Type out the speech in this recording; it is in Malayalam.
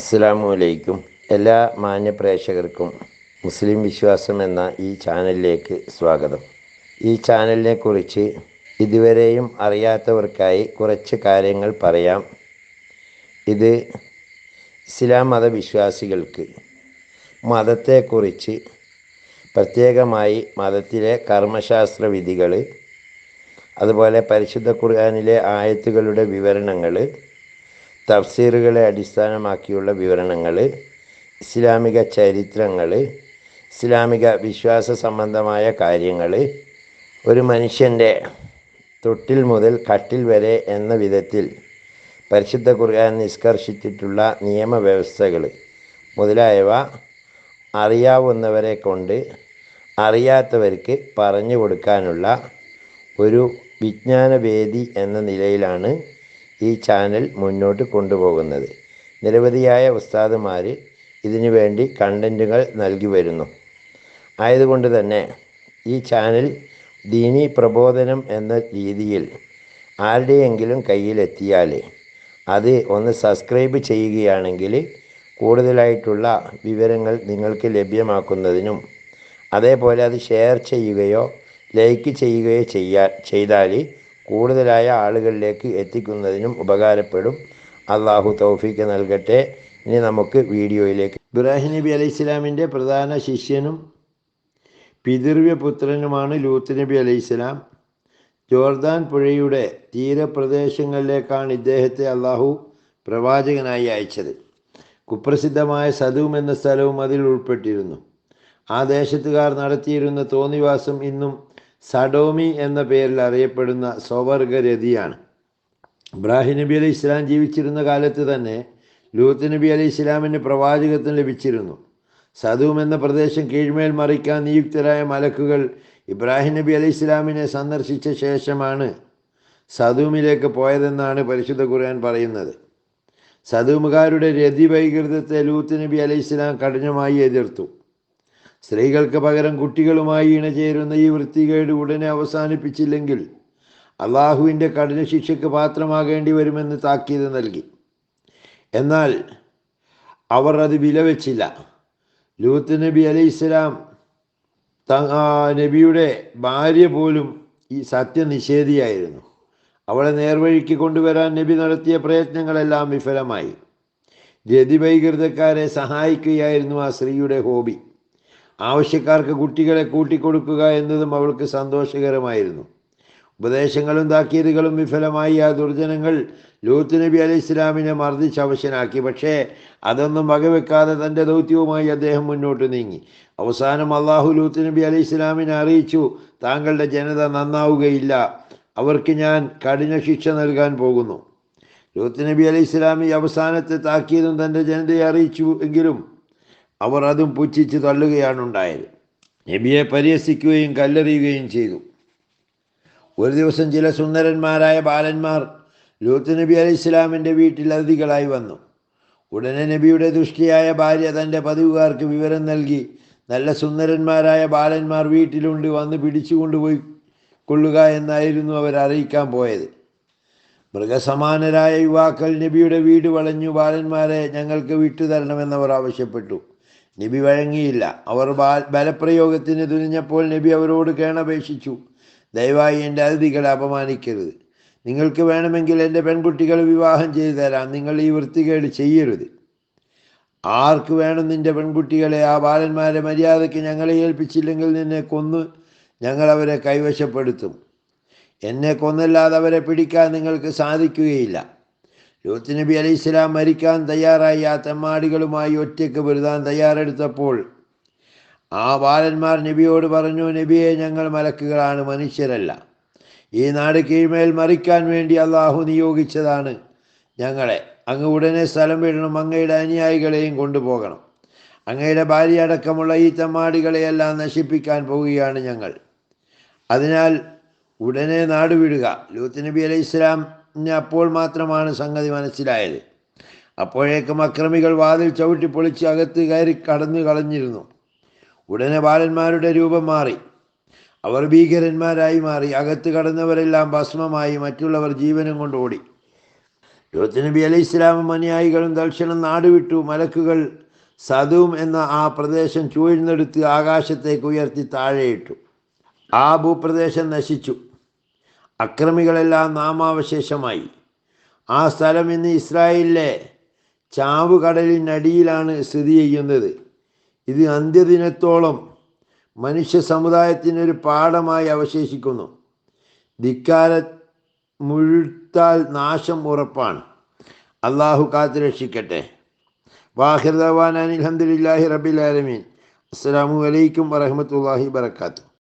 അസ്സലാമു അലൈക്കും. എല്ലാ മാന്യ പ്രേക്ഷകർക്കും മുസ്ലിം വിശ്വാസം എന്ന ഈ ചാനലിലേക്ക് സ്വാഗതം. ഈ ചാനലിനെ കുറിച്ച് ഇതുവരെയും അറിയാത്തവർക്കായി കുറച്ച് കാര്യങ്ങൾ പറയാം. ഇത് ഇസ്ലാം മതവിശ്വാസികൾക്ക് മതത്തെക്കുറിച്ച് പ്രത്യേകമായി മതത്തിലെ കർമ്മശാസ്ത്ര വിധികൾ, അതുപോലെ പരിശുദ്ധ ഖുർആനിലെ ആയത്തുകളുടെ വിവരണങ്ങൾ, തഫ്സീറുകളെ അടിസ്ഥാനമാക്കിയുള്ള വിവരണങ്ങൾ, ഇസ്ലാമിക ചരിത്രങ്ങൾ, ഇസ്ലാമിക വിശ്വാസ സംബന്ധമായ കാര്യങ്ങൾ, ഒരു മനുഷ്യൻ്റെ തൊട്ടിൽ മുതൽ കട്ടിൽ വരെ എന്ന വിധത്തിൽ പരിശുദ്ധ ഖുർആൻ നിഷ്കർഷിച്ചിട്ടുള്ള നിയമവ്യവസ്ഥകൾ മുതലായവ അറിയാവുന്നവരെ കൊണ്ട് അറിയാത്തവർക്ക് പറഞ്ഞു കൊടുക്കാനുള്ള ഒരു വിജ്ഞാനവേദി എന്ന നിലയിലാണ് ഈ ചാനൽ മുന്നോട്ട് കൊണ്ടുപോകുന്നത്. നിരവധിയായ ഉസ്താദുമാർ ഇതിനു വേണ്ടി കണ്ടൻറ്റുകൾ നൽകി വരുന്നു. ആയതുകൊണ്ട് തന്നെ ഈ ചാനൽ ദീനി പ്രബോധനം എന്ന രീതിയിൽ ആരുടെയെങ്കിലും കയ്യിലെത്തിയാൽ അത് ഒന്ന് സബ്സ്ക്രൈബ് ചെയ്യുകയാണെങ്കിൽ കൂടുതലായിട്ടുള്ള വിവരങ്ങൾ നിങ്ങൾക്ക് ലഭ്യമാക്കുന്നതിനും, അതേപോലെ അത് ഷെയർ ചെയ്യുകയോ ലൈക്ക് ചെയ്യുകയോ ചെയ്താൽ കൂടുതലായ ആളുകളിലേക്ക് എത്തിക്കുന്നതിനും ഉപകാരപ്പെടും. അള്ളാഹു തൗഫീക്ക് നൽകട്ടെ. ഇനി നമുക്ക് വീഡിയോയിലേക്ക്. ഇബ്രാഹിം നബി അലൈഹി സ്വലാമിൻ്റെ പ്രധാന ശിഷ്യനും പിതൃവ്യപുത്രനുമാണ് ലൂത്ത് നബി അലൈഹി സ്വലാം. ജോർദാൻ പുഴയുടെ തീരപ്രദേശങ്ങളിലേക്കാണ് ഇദ്ദേഹത്തെ അള്ളാഹു പ്രവാചകനായി അയച്ചത്. കുപ്രസിദ്ധമായ സദൂം എന്ന സ്ഥലവും അതിൽ ഉൾപ്പെട്ടിരുന്നു. ആ ദേശത്തുകാർ നടത്തിയിരുന്ന തോന്നിവാസം ഇന്നും സഡോമി എന്ന പേരിൽ അറിയപ്പെടുന്ന സ്വവർഗരതിയാണ്. ഇബ്രാഹിം നബി അലൈഹി ഇസ്ലാം ജീവിച്ചിരുന്ന കാലത്ത് തന്നെ ലൂത്ത് നബി അലൈഹി ഇസ്ലാമിന് പ്രവാചകത്വം ലഭിച്ചിരുന്നു. സദൂം എന്ന പ്രദേശം കീഴ്മേൽ മറിക്കാൻ നിയുക്തരായ മലക്കുകൾ ഇബ്രാഹിം നബി അലൈഹി ഇസ്ലാമിനെ സന്ദർശിച്ച ശേഷമാണ് സദൂമിലേക്ക് പോയതെന്നാണ് പരിശുദ്ധ ഖുർആൻ പറയുന്നത്. സദൂമുകാരുടെ രതി വൈകൃതത്തെ ലൂത്ത് നബി അലൈഹി ഇസ്ലാം കഠിനമായി എതിർത്തു. സ്ത്രീകൾക്ക് പകരം കുട്ടികളുമായി ഇണചേരുന്ന ഈ വൃത്തികേട് ഉടനെ അവസാനിപ്പിച്ചില്ലെങ്കിൽ അള്ളാഹുവിൻ്റെ കഠിന ശിക്ഷയ്ക്ക് പാത്രമാകേണ്ടി വരുമെന്ന് താക്കീത് നൽകി. എന്നാൽ അവർ അത് വിലവെച്ചില്ല. ലൂത്ത് നബി അലൈഹി ഇസ്ലാം നബിയുടെ ഭാര്യ പോലും ഈ സത്യനിഷേധിയായിരുന്നു. അവളെ നേർവഴിക്ക് കൊണ്ടുവരാൻ നബി നടത്തിയ പ്രയത്നങ്ങളെല്ലാം വിഫലമായി. രതിവൈകൃതക്കാരെ സഹായിക്കുകയായിരുന്നു ആ സ്ത്രീയുടെ ഹോബി. ആവശ്യക്കാർക്ക് കുട്ടികളെ കൂട്ടിക്കൊടുക്കുക എന്നതും അവൾക്ക് സന്തോഷകരമായിരുന്നു. ഉപദേശങ്ങളും താക്കീതുകളും വിഫലമായി ആ ദുർജനങ്ങൾ ലൂത്ത് നബി അലൈഹി ഇസ്ലാമിനെ മർദ്ദിച്ച് അവശനാക്കി. പക്ഷേ അതൊന്നും വകവെക്കാതെ തൻ്റെ ദൗത്യവുമായി അദ്ദേഹം മുന്നോട്ട് നീങ്ങി. അവസാനം അള്ളാഹു ലൂത്ത് നബി അലൈഹി ഇസ്ലാമിനെ അറിയിച്ചു, താങ്കളുടെ ജനത നന്നാവുകയില്ല, അവർക്ക് ഞാൻ കഠിന ശിക്ഷ നൽകാൻ പോകുന്നു. ലൂത്ത് നബി അലൈഹി ഇസ്ലാം ഈ അവസാനത്തെ താക്കീതും തൻ്റെ ജനതയെ അറിയിച്ചു. എങ്കിലും അവർ അതും പുച്ഛിച്ച് തള്ളുകയാണ് ഉണ്ടായത്. നബിയെ പരിഹസിക്കുകയും കല്ലെറിയുകയും ചെയ്തു. ഒരു ദിവസം ചില സുന്ദരന്മാരായ ബാലന്മാർ ലൂത്ത് നബി അലൈഹി ഇസ്ലാമിൻ്റെ വീട്ടിൽ അതിഥികളായി വന്നു. ഉടനെ നബിയുടെ ദുഷ്ടിയായ ഭാര്യ തൻ്റെ പതിവുകാർക്ക് വിവരം നൽകി, നല്ല സുന്ദരന്മാരായ ബാലന്മാർ വീട്ടിലുണ്ട്, വന്ന് പിടിച്ചുകൊണ്ടുപോയി കൊള്ളുക എന്നായിരുന്നു അവർ അറിയിക്കാൻ പോയത്. മൃഗസമാനരായ യുവാക്കൾ നബിയുടെ വീട് വളഞ്ഞു ബാലന്മാരെ ഞങ്ങൾക്ക് വിട്ടുതരണമെന്നവർ ആവശ്യപ്പെട്ടു. നബി വഴങ്ങിയില്ല. അവർ ബലപ്രയോഗത്തിന് തുനിഞ്ഞപ്പോൾ നബി അവരോട് കേണപേക്ഷിച്ചു, ദയവായി എൻ്റെ അതിഥികളെ അപമാനിക്കരുത്. നിങ്ങൾക്ക് വേണമെങ്കിൽ എൻ്റെ പെൺകുട്ടികളെ വിവാഹം ചെയ്തു തരാം. നിങ്ങൾ ഈ വൃത്തികേട് ചെയ്യരുത്. ആർക്ക് വേണം നിൻ്റെ പെൺകുട്ടികളെ? ആ ബാലന്മാരെ മര്യാദയ്ക്ക് ഞങ്ങളെ ഏൽപ്പിച്ചില്ലെങ്കിൽ നിന്നെ കൊന്ന് ഞങ്ങൾ അവരെ കൈവശപ്പെടുത്തും. എന്നെ കൊന്നല്ലാതെ അവരെ പിടിക്കാൻ നിങ്ങൾക്ക് സാധിക്കുകയില്ല. ലൂത്ത് നബി അലൈഹി ഇസ്ലാം മരിക്കാൻ തയ്യാറായി ആ തെമ്മാടികളുമായി ഒറ്റയ്ക്ക് പൊരുതാൻ തയ്യാറെടുത്തപ്പോൾ ആ ബാലന്മാർ നബിയോട് പറഞ്ഞു, നബിയെ, ഞങ്ങൾ മലക്കുകളാണ്, മനുഷ്യരല്ല. ഈ നാട് കീഴ്മേൽ മറിക്കാൻ വേണ്ടി അള്ളാഹു നിയോഗിച്ചതാണ് ഞങ്ങളെ. അങ്ങ് ഉടനെ സ്ഥലം വിടണം. അങ്ങയുടെ അനുയായികളെയും കൊണ്ടുപോകണം. അങ്ങയുടെ ഭാര്യ അടക്കമുള്ള ഈ തെമ്മാടികളെയെല്ലാം നശിപ്പിക്കാൻ പോവുകയാണ് ഞങ്ങൾ. അതിനാൽ ഉടനെ നാട് വിടുക. ലൂത്ത് നബി അലൈഹി ഇസ്ലാമിന് അപ്പോൾ മാത്രമാണ് സംഗതി മനസ്സിലായത്. അപ്പോഴേക്കും അക്രമികൾ വാതിൽ ചവിട്ടി പൊളിച്ച് അകത്ത് കയറി കടന്നു കളഞ്ഞിരുന്നു. ഉടനെ ബാലന്മാരുടെ രൂപം മാറി. അവർ ഭീകരന്മാരായി മാറി. അകത്ത് കടന്നവരെല്ലാം ഭസ്മമായി, മറ്റുള്ളവർ ജീവനും കൊണ്ട് ഓടി. ലൂത്ത് നബി അലൈഹി ഇസ്ലാമും അനുയായികളും തൽക്ഷണം നാടുവിട്ടു. മലക്കുകൾ സദൂം എന്ന ആ പ്രദേശം ചൂഴ്ന്നെടുത്ത് ആകാശത്തേക്ക് ഉയർത്തി താഴെയിട്ടു. ആ ഭൂപ്രദേശം നശിച്ചു. അക്രമികളെല്ലാം നാമാവശേഷമായി. ആ സ്ഥലം ഇന്ന് ഇസ്രായേലിലെ ചാവുകടലിനടിയിലാണ് സ്ഥിതി ചെയ്യുന്നത്. ഇത് അന്ത്യദിനത്തോളം മനുഷ്യ സമുദായത്തിനൊരു പാഠമായി അവശേഷിക്കുന്നു. ധിക്കാര മുഴുത്താൽ നാശം ഉറപ്പാണ്. അള്ളാഹു കാത്തു രക്ഷിക്കട്ടെ. വാഹിർ ദഅ്വാനാ അൽഹംദുലില്ലാഹി റബ്ബിൽ ആലമീൻ. അസ്സലാമു അലൈക്കും വറഹ്മത്തുള്ളാഹി വബറകാതുഹു.